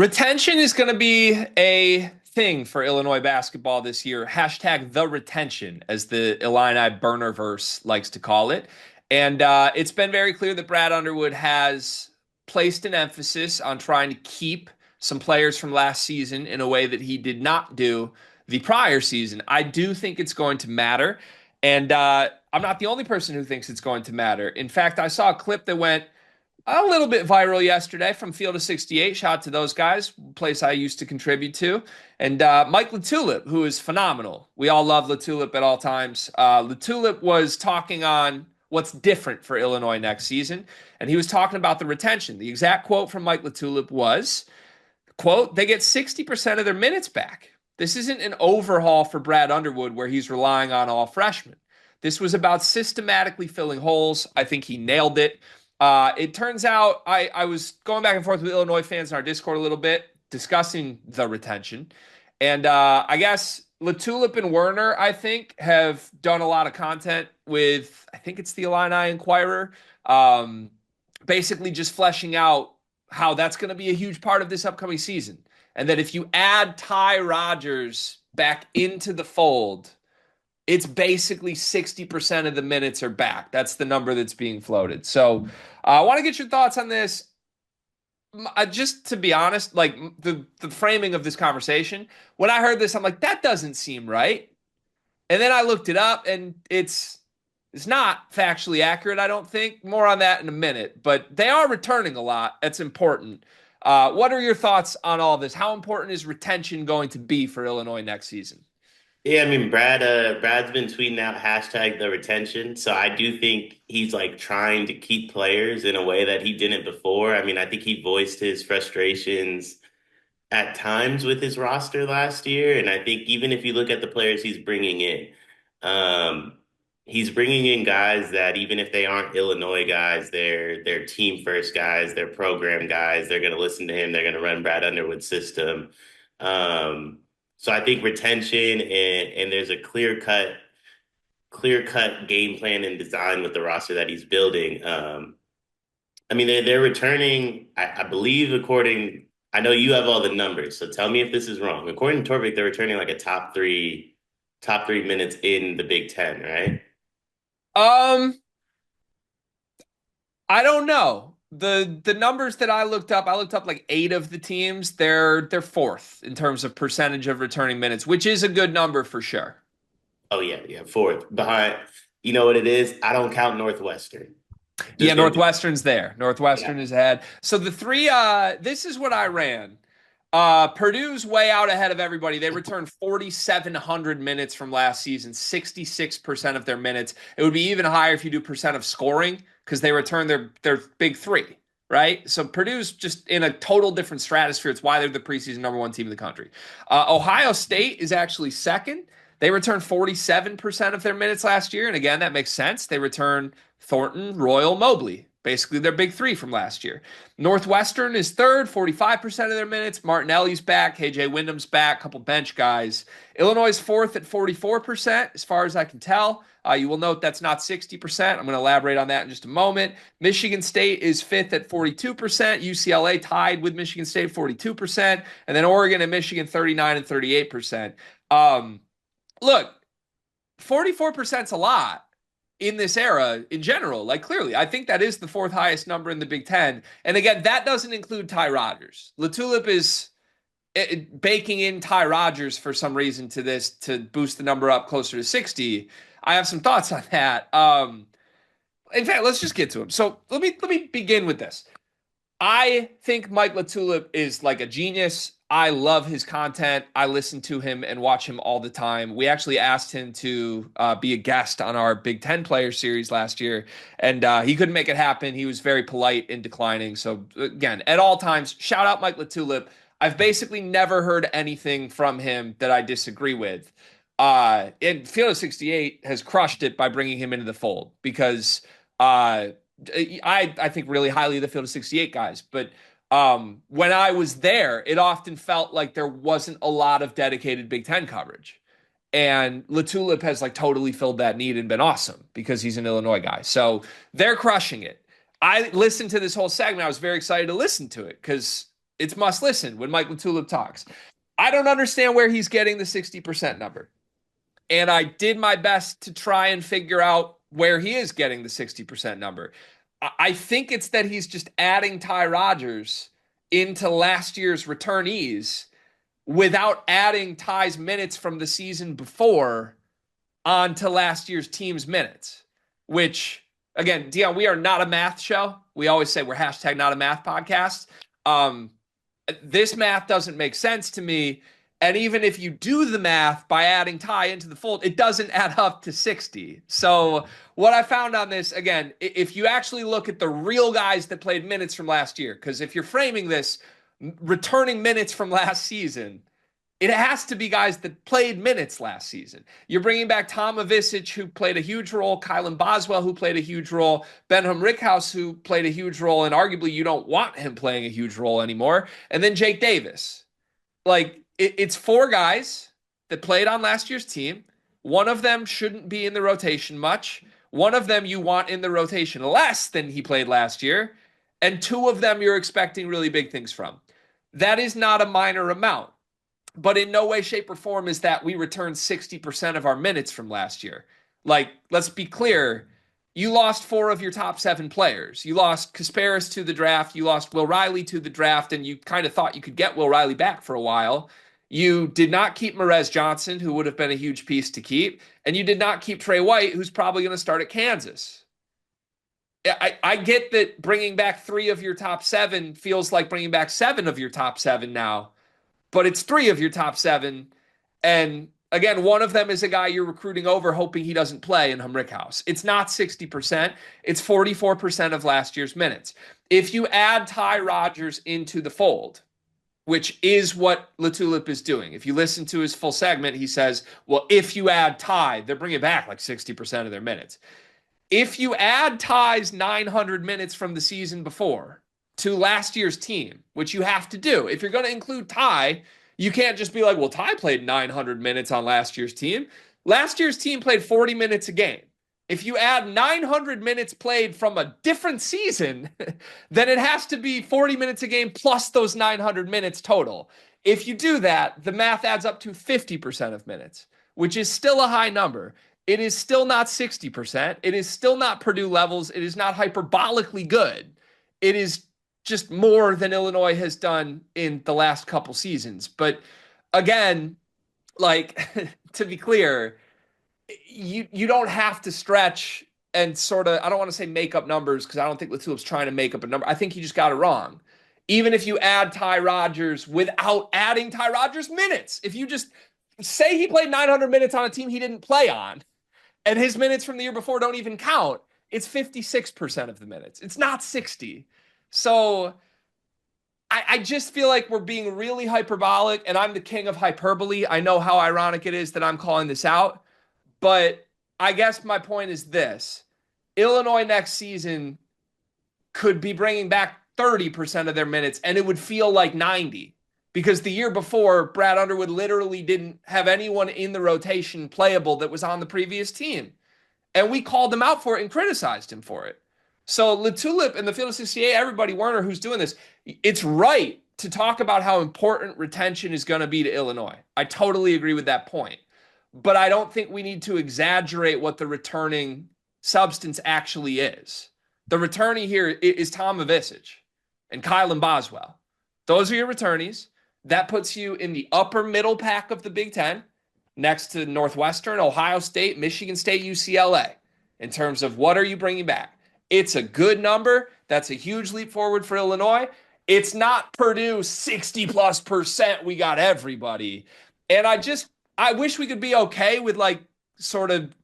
Retention is going to be a thing for Illinois basketball this year. Hashtag the retention, as the Illini burnerverse likes to call it. And it's been very clear that Brad Underwood has placed an emphasis on trying to keep some players from last season in a way that he did not do the prior season. I do think it's going to matter. And I'm not the only person who thinks it's going to matter. In fact, I saw a clip that went a little bit viral yesterday from Field of 68. Shout out to those guys, place I used to contribute to. And Mike Latulip, who is phenomenal. We all love Latulip at all times. Latulip was talking on what's different for Illinois next season. And he was talking about the retention. The exact quote from Mike Latulip was, quote, they get 60% of their minutes back. This isn't an overhaul for Brad Underwood where he's relying on all freshmen. This was about systematically filling holes. I think he nailed it. It turns out I was going back and forth with Illinois fans in our Discord a little bit, discussing the retention. And I guess Latulip and Werner, I think, have done a lot of content with, I think it's the Illini Inquirer, basically just fleshing out how that's going to be a huge part of this upcoming season. And that if you add Ty Rodgers back into the fold, it's basically 60% of the minutes are back. That's the number that's being floated. So I want to get your thoughts on this. Just to be honest, like the framing of this conversation, when I heard this, I'm like, that doesn't seem right. And then I looked it up, and it's not factually accurate, I don't think. More on that in a minute. But they are returning a lot. That's important. What are your thoughts on all this? How important is retention going to be for Illinois next season? Yeah, I mean, Brad's been tweeting out hashtag the retention. So I do think he's like trying to keep players in a way that he didn't before. I mean, I think he voiced his frustrations at times with his roster last year. And I think even if you look at the players um, he's bringing in guys that even if they aren't Illinois guys, they're team first guys, they're program guys. They're going to listen to him. They're going to run Brad Underwood's system. Um, so I think retention and there's a clear cut game plan and design with the roster that he's building. I mean, they're returning, I believe, I know you have all the numbers, so tell me if this is wrong. According to Torvik, they're returning like a top three minutes in the Big Ten, right? Um, I don't know. The numbers that I looked up like 8 of the teams. They're fourth in terms of percentage of returning minutes, which is a good number for sure. Oh yeah, yeah, fourth behind. You know what it is? I don't count Northwestern. Yeah, Just gonna be, Northwestern's there. yeah. Northwestern is ahead. So the three, this is what I ran. Purdue's way out ahead of everybody. They returned 4,700 minutes from last season, 66% of their minutes. It would be even higher if you do percent of scoring because they return their big three, right? So Purdue's just in a total different stratosphere. It's why they're the preseason number one team in the country. Ohio State is actually second. They returned 47% of their minutes last year. And again, that makes sense. They return Thornton, Royal, Mobley, basically their big three from last year. Northwestern is third, 45% of their minutes. Martinelli's back. KJ Wyndham's back. A couple bench guys. Illinois is fourth at 44%, as far as I can tell. You will note that's not 60%. I'm going to elaborate on that in just a moment. Michigan State is fifth at 42%. UCLA tied with Michigan State, 42%. And then Oregon and Michigan, 39 and 38%. Look, 44% is a lot in this era in general. Like, clearly, I think that is the fourth highest number in the Big Ten. And again, that doesn't include Ty Rodgers. Latulip is baking in Ty Rodgers for some reason to this to boost the number up closer to 60. I have some thoughts on that. In fact, let's just get to him. So let me begin with this. I think Mike Latulip is like a genius. I love his content. I listen to him and watch him all the time. We actually asked him to be a guest on our Big Ten player series last year, and he couldn't make it happen. He was very polite in declining. So, again, at all times, shout out Mike Latulip. I've basically never heard anything from him that I disagree with. And Field of 68 has crushed it by bringing him into the fold because I think really highly of the Field of 68 guys, but when I was there, it often felt like there wasn't a lot of dedicated Big Ten coverage. And Latulip has like totally filled that need and been awesome because he's an Illinois guy. So they're crushing it. I listened to this whole segment. I was very excited to listen to it because It's must listen when Mike Tulip talks. I don't understand where he's getting the 60% number. And I did my best to try and figure out where he is getting the 60% number. I think it's that he's just adding Ty Rodgers into last year's returnees without adding Ty's minutes from the season before onto last year's team's minutes, which, again, Dion, we are not a math show. We always say we're hashtag not a math podcast. This math doesn't make sense to me. And even if you do the math by adding Ty into the fold, it doesn't add up to 60. So what I found on this, again, if you actually look at the real guys that played minutes from last year, because if you're framing this returning minutes from last season, it has to be guys that played minutes last season. You're bringing back Tom Avicic, who played a huge role, Kylan Boswell, who played a huge role, Benham Rickhouse, who played a huge role, and arguably you don't want him playing a huge role anymore, and then Jake Davis. Like, it's four guys that played on last year's team. One of them shouldn't be in the rotation much. One of them you want in the rotation less than he played last year. And two of them you're expecting really big things from. That is not a minor amount. But in no way, shape, or form is that we returned 60% of our minutes from last year. Like, let's be clear. You lost four of your top seven players. You lost Kasparis to the draft. You lost Will Riley to the draft, and you kind of thought you could get Will Riley back for a while. You did not keep Merez Johnson, who would have been a huge piece to keep. And you did not keep Trey White, who's probably going to start at Kansas. I get that bringing back three of your top seven feels like bringing back seven of your top seven now. But it's three of your top seven. And again, one of them is a guy you're recruiting over hoping he doesn't play in Rickhouse. It's not 60%. It's 44% of last year's minutes. If you add Ty Rodgers into the fold, which is what LaTulip is doing. If you listen to his full segment, he says, well, if you add Ty, they're bringing back like 60% of their minutes. If you add Ty's 900 minutes from the season before to last year's team, which you have to do, if you're going to include Ty, you can't just be like, well, Ty played 900 minutes on last year's team. Last year's team played 40 minutes a game. If you add 900 minutes played from a different season, then it has to be 40 minutes a game plus those 900 minutes total. If you do that, the math adds up to 50% of minutes, which is still a high number. It is still not 60%. It is still not Purdue levels. It is not hyperbolically good. It is just more than Illinois has done in the last couple seasons. But again, like, to be clear, you don't have to stretch and sort of, I don't want to say make up numbers because I don't think LaTulip's trying to make up a number. I think he just got it wrong. Even if you add Ty Rodgers without adding Ty Rodgers minutes, if you just say he played 900 minutes on a team he didn't play on, and his minutes from the year before don't even count, it's 56% of the minutes. It's not 60. So I just feel like we're being really hyperbolic, and I'm the king of hyperbole. I know how ironic it is that I'm calling this out. But I guess my point is this. Illinois next season could be bringing back 30% of their minutes, and it would feel like 90. Because the year before, Brad Underwood literally didn't have anyone in the rotation playable that was on the previous team. And we called him out for it and criticized him for it. So LaTulip and the Field of 68, everybody, Werner, who's doing this, it's right to talk about how important retention is going to be to Illinois. I totally agree with that point. But I don't think we need to exaggerate what the returning substance actually is. The returnee here is Tom Avicic and Kylan Boswell. Those are your returnees. That puts you in the upper middle pack of the Big Ten, next to Northwestern, Ohio State, Michigan State, UCLA, in terms of what are you bringing back. It's a good number. That's a huge leap forward for Illinois. It's not Purdue 60+%. We got everybody. And I wish we could be okay with like sort of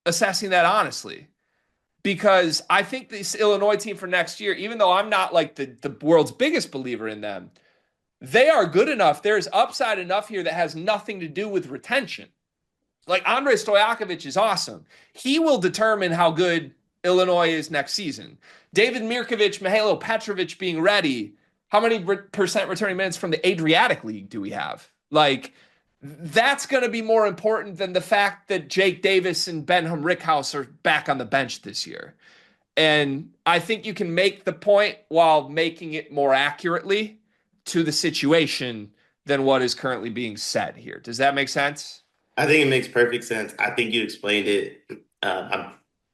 assessing that honestly, because I think this Illinois team for next year, even though I'm not like the world's biggest believer in them, they are good enough. There's upside enough here that has nothing to do with retention. Like Andrei Stojakovic is awesome. He will determine how good Illinois is next season. David Mirkovic, Mihailo Petrovic being ready. How many percent returning minutes from the Adriatic League do we have? Like, that's going to be more important than the fact that Jake Davis and Benham Rickhouse are back on the bench this year. And I think you can make the point while making it more accurately to the situation than what is currently being said here. Does that make sense? I think it makes perfect sense. I think you explained it.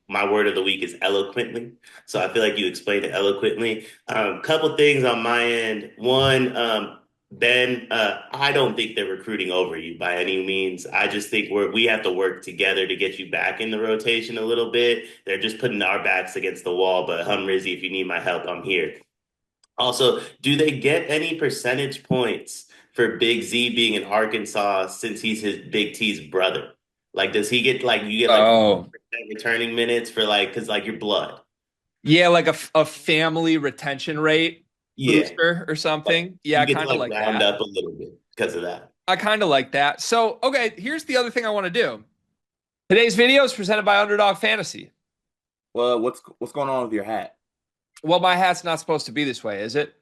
My word of the week is eloquently. So I feel like you explained it eloquently. Couple things on my end. One, Ben, I don't think they're recruiting over you by any means. I just think we have to work together to get you back in the rotation a little bit. They're just putting our backs against the wall. But Rizzy, if you need my help, I'm here. Also, do they get any percentage points for Big Z being in Arkansas since he's his Big T's brother? Like, does he get like you get like Oh, returning minutes for like because like your blood? yeah, like a family retention rate Yeah, booster or like something. Yeah, you I get to kind of like like round that. up a little bit because of that. I kind of like that. So, okay, here's the other thing I want to do. Today's video is presented by Underdog Fantasy. Well, what's going on with your hat? Well, my hat's not supposed to be this way, is it?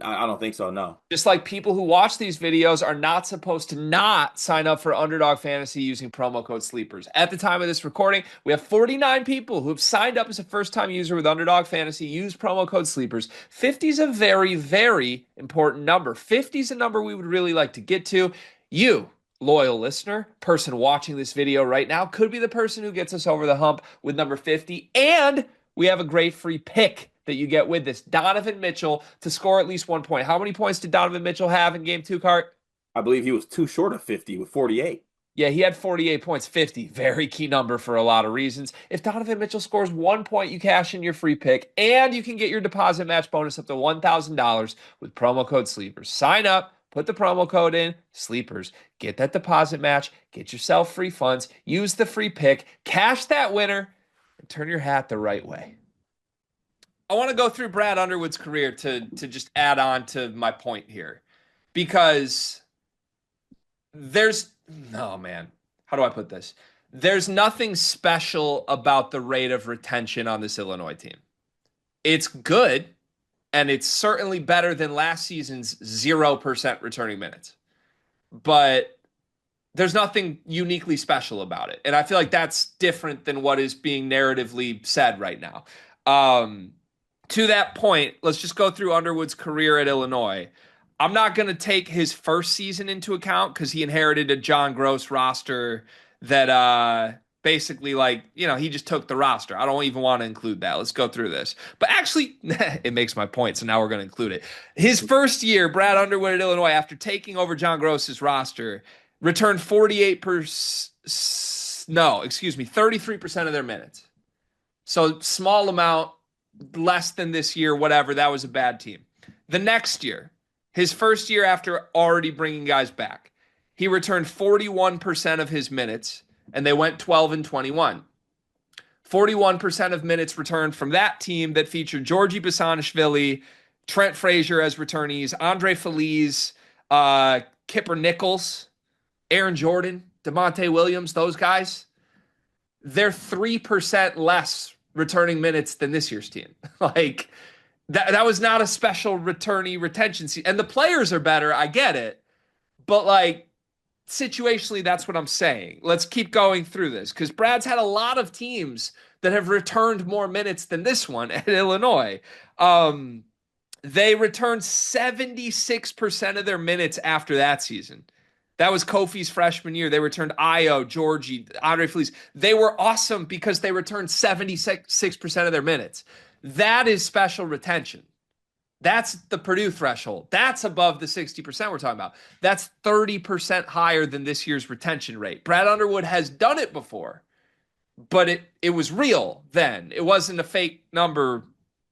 I don't think so. No. Just like people who watch these videos are not supposed to not sign up for Underdog Fantasy using promo code SLEEPERS. At the time of this recording, we have 49 people who have signed up as a first-time user with Underdog Fantasy. Use promo code SLEEPERS. 50 is a very, very important number. 50 is a number we would really like to get to. You, loyal listener, person watching this video right now, could be the person who gets us over the hump with number 50. And we have a great free pick that you get with this. Donovan Mitchell to score at least 1 point. How many points did Donovan Mitchell have in game 2, Cart? I believe he was too short of 50 with 48. Yeah, he had 48 points, 50. Very key number for a lot of reasons. If Donovan Mitchell scores 1 point, you cash in your free pick, and you can get your deposit match bonus up to $1,000 with promo code SLEEPERS. Sign up, put the promo code in, SLEEPERS. Get that deposit match, get yourself free funds, use the free pick, cash that winner, and turn your hat the right way. I want to go through Brad Underwood's career to just add on to my point here, because there's oh man, how do I put this? There's nothing special about the rate of retention on this Illinois team. It's good, and it's certainly better than last season's 0% returning minutes. But there's nothing uniquely special about it. And I feel like that's different than what is being narratively said right now. To that point, let's just go through Underwood's career at Illinois. I'm not going to take his first season into account because he inherited a John Gross roster that basically, like, he just took the roster. I don't even want to include that. Let's go through this. But actually, it makes my point, so now we're going to include it. His first year, Brad Underwood at Illinois, after taking over John Gross's roster, returned 33% of their minutes. So small amount, less than this year, whatever. That was a bad team. The next year, his first year after already bringing guys back, he returned 41% of his minutes, and they went 12-21. 41% of minutes returned from that team that featured Georgie Basanishvili, Trent Frazier as returnees, Andre Feliz, Kipper Nichols, Aaron Jordan, DeMonte Williams, those guys. They're 3% less returning minutes than this year's team. Like, that was not a special returnee retention. And the players are better, I get it. But, like, situationally, that's what I'm saying. Let's keep going through this, because Brad's had a lot of teams that have returned more minutes than this one at Illinois. They returned 76% of their minutes after that season. That was Kofi's freshman year. They returned Io, Georgie, Andre Feliz. They were awesome because they returned 76% of their minutes. That is special retention. That's the Purdue threshold. That's above the 60% we're talking about. That's 30% higher than this year's retention rate. Brad Underwood has done it before, but it was real then. It wasn't a fake number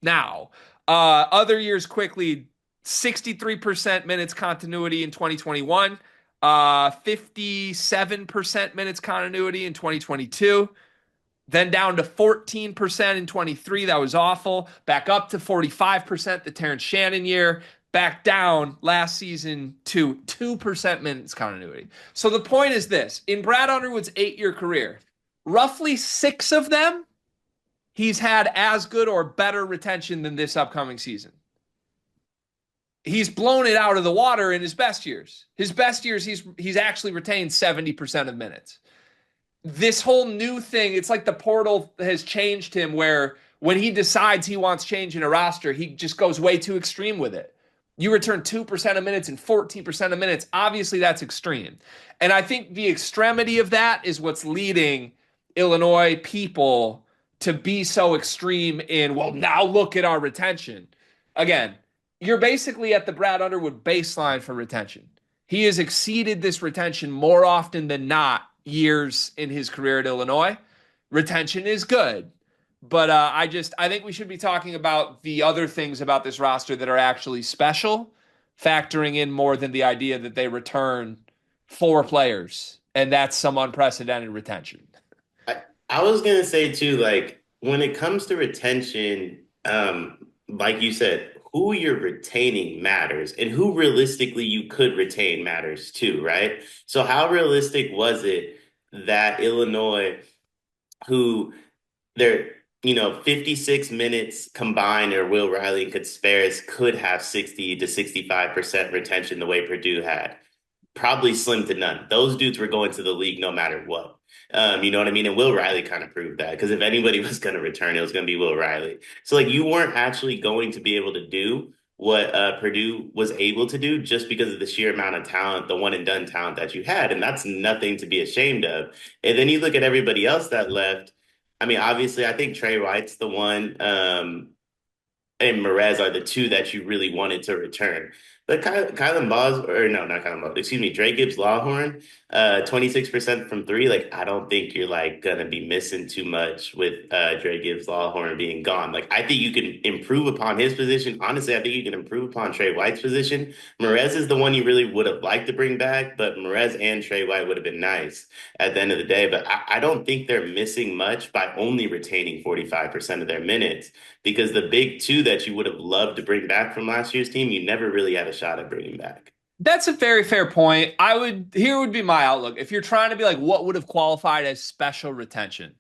now. Other years quickly, 63% minutes continuity in 2021. 57% minutes continuity in 2022, then down to 14% in 23. That was awful. Back up to 45% the Terrence Shannon year. Back down last season to 2% minutes continuity. So the point is this: in Brad Underwood's 8-year career, roughly 6 of them, he's had as good or better retention than this upcoming season. He's blown it out of the water in his best years. His best years, he's actually retained 70% of minutes. This whole new thing, it's like the portal has changed him, where when he decides he wants change in a roster, he just goes way too extreme with it. You return 2% of minutes and 14% of minutes. Obviously, that's extreme. And I think the extremity of that is what's leading Illinois people to be so extreme in, well, now look at our retention. Again, you're basically at the Brad Underwood baseline for retention. He has exceeded this retention more often than not years in his career at Illinois. Retention is good. But I think we should be talking about the other things about this roster that are actually special, factoring in more than the idea that they return four players, and that's some unprecedented retention. I was gonna say too, like when it comes to retention, like you said, who you're retaining matters, and who realistically you could retain matters too, right? So how realistic was it that Illinois, who they're 56 minutes combined, or Will Riley and Katsparis could have 60 to 65% retention the way Purdue had? Probably slim to none. Those dudes were going to the league no matter what. You know what I mean? And Will Riley kind of proved that, because if anybody was going to return, it was going to be Will Riley. So like you weren't actually going to be able to do what Purdue was able to do just because of the sheer amount of talent, the one and done talent that you had. And that's nothing to be ashamed of. And then you look at everybody else that left. I mean, obviously, I think Trey White's the one, and Merez are the two that you really wanted to return. But Kylan Boss, or no, not Kylan Boss, excuse me, Dre Gibbs Lawhorn, 26% from three. Like, I don't think you're like gonna be missing too much with Dre Gibbs Lawhorn being gone. Like, I think you can improve upon his position. Honestly, I think you can improve upon Trey White's position. Merez is the one you really would have liked to bring back, but Merez and Trey White would have been nice at the end of the day. But I don't think they're missing much by only retaining 45% of their minutes, because the big two that you would have loved to bring back from last year's team, you never really had a shot at bringing back. That's a very fair point. Here would be my outlook. If you're trying to be like, what would have qualified as special retention?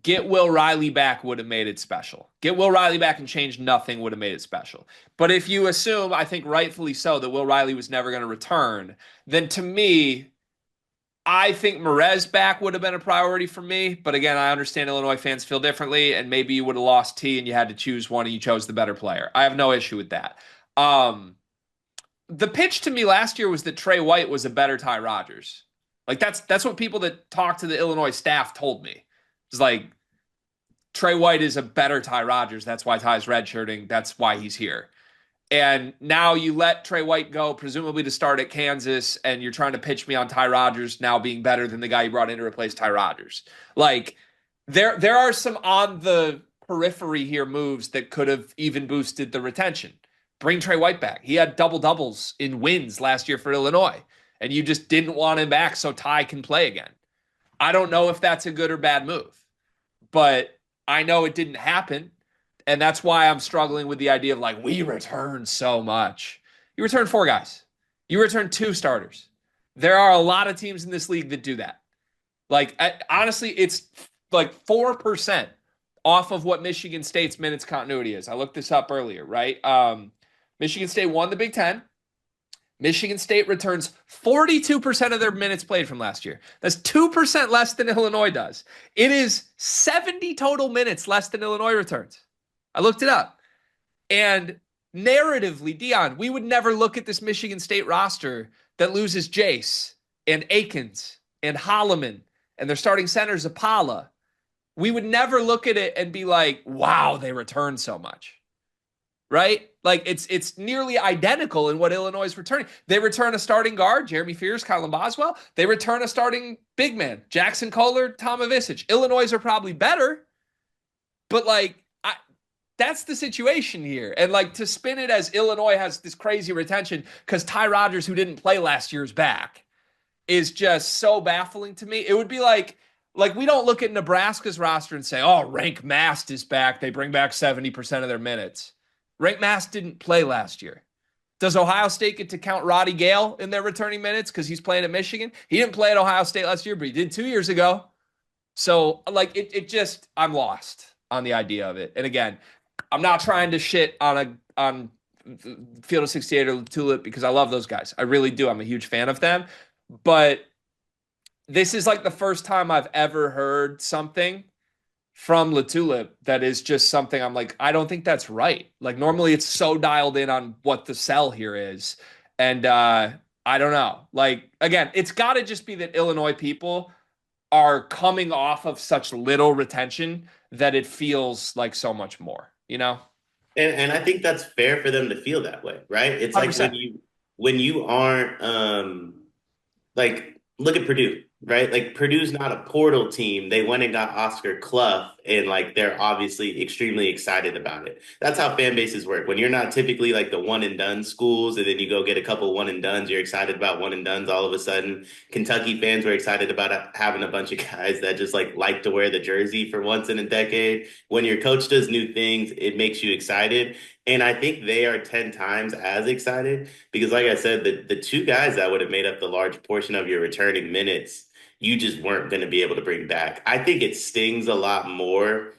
Get Will Riley back would have made it special. Get Will Riley back and change nothing would have made it special. But if you assume, I think rightfully so, that Will Riley was never going to return, then to me, I think Merez back would have been a priority for me. But again, I understand Illinois fans feel differently, and maybe you would have lost T and you had to choose one and you chose the better player. I have no issue with that. The pitch to me last year was that Trey White was a better Ty Rodgers. Like that's what people that talked to the Illinois staff told me. It's like Trey White is a better Ty Rodgers. That's why Ty's redshirting. That's why he's here. And now you let Trey White go, presumably to start at Kansas, and you're trying to pitch me on Ty Rodgers now being better than the guy you brought in to replace Ty Rodgers. Like, there are some on the periphery here moves that could have even boosted the retention. Bring Trey White back. He had double-doubles in wins last year for Illinois, and you just didn't want him back so Ty can play again. I don't know if that's a good or bad move, but I know it didn't happen. And that's why I'm struggling with the idea of like, we return so much. You return four guys. You return two starters. There are a lot of teams in this league that do that. Like, honestly, it's like 4% off of what Michigan State's minutes continuity is. I looked this up earlier, right? Michigan State won the Big Ten. Michigan State returns 42% of their minutes played from last year. That's 2% less than Illinois does. It is 70 total minutes less than Illinois returns. I looked it up. And narratively, Dion, we would never look at this Michigan State roster that loses Jace and Akins and Holloman and their starting center Zapala. We would never look at it and be like, wow, they return so much. Right? Like it's nearly identical in what Illinois is returning. They return a starting guard, Jeremy Fears, Kylan Boswell. They return a starting big man, Jackson Kohler, Toma Visic. Illinois are probably better, but like, that's the situation here. And like to spin it as Illinois has this crazy retention because Ty Rodgers, who didn't play last year, is back, is just so baffling to me. It would be like we don't look at Nebraska's roster and say, oh, Rank Mast is back. They bring back 70% of their minutes. Rank Mast didn't play last year. Does Ohio State get to count Roddy Gale in their returning minutes because he's playing at Michigan? He didn't play at Ohio State last year, but he did 2 years ago. So like it just, I'm lost on the idea of it. And again, I'm not trying to shit on Field of 68 or Tulip because I love those guys. I really do. I'm a huge fan of them. But this is like the first time I've ever heard something from Latulip that is just something I'm like, I don't think that's right. Like normally it's so dialed in on what the sell here is. And I don't know. Like again, it's got to just be that Illinois people are coming off of such little retention that it feels like so much more, you know? And I think that's fair for them to feel that way, right? It's like 100%. when you aren't like, look at Purdue, right? Like, Purdue's not a portal team. They went and got Oscar Clough, and like, they're obviously extremely excited about it. That's how fan bases work. When you're not typically like the one and done schools, and then you go get a couple one and dones, you're excited about one and dones all of a sudden. Kentucky fans were excited about having a bunch of guys that just like to wear the jersey for once in a decade. When your coach does new things, it makes you excited. And I think they are 10 times as excited because, like I said, the two guys that would have made up the large portion of your returning minutes, you just weren't going to be able to bring back. I think it stings a lot more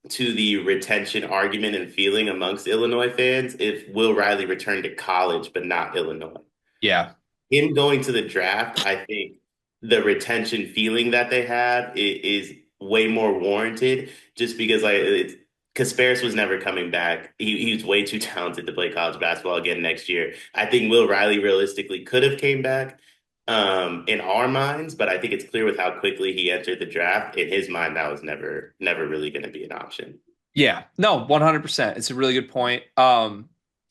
to the retention argument and feeling amongst Illinois fans if Will Riley returned to college, but not Illinois. Yeah. Him going to the draft, I think the retention feeling that they have is way more warranted just because like it's Kasparis was never coming back. He's way too talented to play college basketball again next year. I think Will Riley realistically could have came back in our minds, but I think it's clear with how quickly he entered the draft. In his mind, that was never really going to be an option. Yeah. No, 100%. It's a really good point. And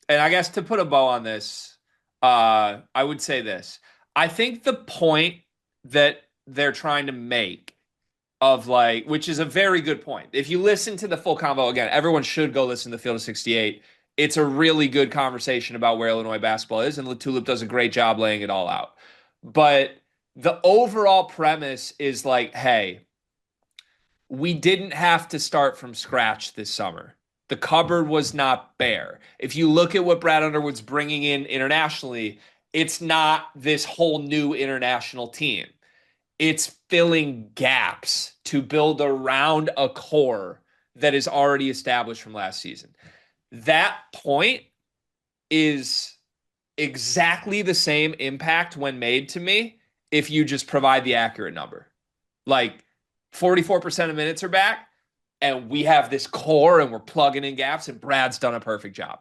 I guess to put a bow on this, I would say this. I think the point that they're trying to make of like, which is a very good point. If you listen to the full convo again, everyone should go listen to the Field of 68. It's a really good conversation about where Illinois basketball is, and Latulip does a great job laying it all out. But the overall premise is like, hey, we didn't have to start from scratch this summer. The cupboard was not bare. If you look at what Brad Underwood's bringing in internationally, it's not this whole new international team. It's filling gaps to build around a core that is already established from last season. That point is exactly the same impact when made to me if you just provide the accurate number. Like 44% of minutes are back, and we have this core and we're plugging in gaps, and Brad's done a perfect job.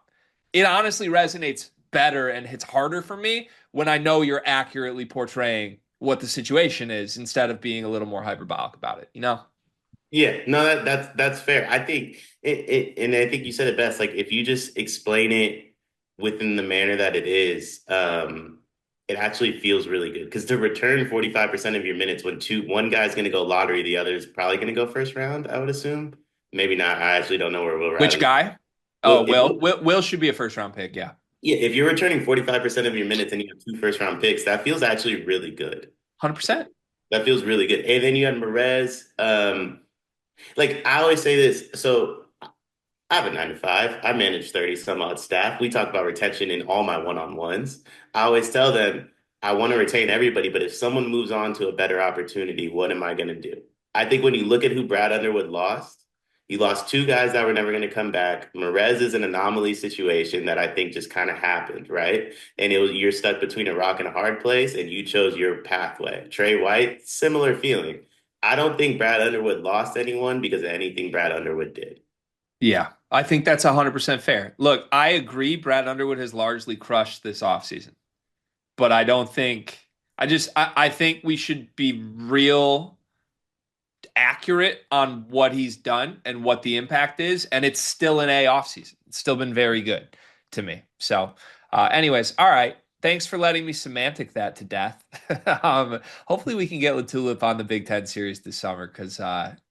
It honestly resonates better and hits harder for me when I know you're accurately portraying what the situation is instead of being a little more hyperbolic about it, you know? Yeah, no, that's fair. I think and I think you said it best. Like if you just explain it within the manner that it is, it actually feels really good. Because to return 45% of your minutes when one guy's going to go lottery, the other is probably going to go first round, I would assume. Maybe not. I actually don't know where Will Which Riley. guy? Oh, Well, if Will should be a first round pick. Yeah. yeah, if you're returning 45% of your minutes and you have two first round picks, that feels actually really good. 100%. That feels really good. And then you had Merez. Like I always say this, so I have a 9 to 5. I manage 30 some odd staff. We talk about retention in all my one-on-ones. I always tell them I want to retain everybody, but if someone moves on to a better opportunity, what am I going to do? I think when you look at who Brad Underwood lost, he lost two guys that were never going to come back. Merez is an anomaly situation that I think just kind of happened, right? And you're stuck between a rock and a hard place, and you chose your pathway. Trey White, similar feeling. I don't think Brad Underwood lost anyone because of anything Brad Underwood did. Yeah, I think that's 100% fair. Look, I agree Brad Underwood has largely crushed this offseason, but I don't think I think we should be real accurate on what he's done and what the impact is, and it's still an A offseason. It's still been very good to me. So, anyways, all right. Thanks for letting me semantic that to death. Hopefully we can get Latulip on the Big Ten series this summer because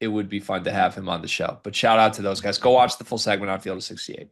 it would be fun to have him on the show. But shout out to those guys. Go watch the full segment on Field of 68.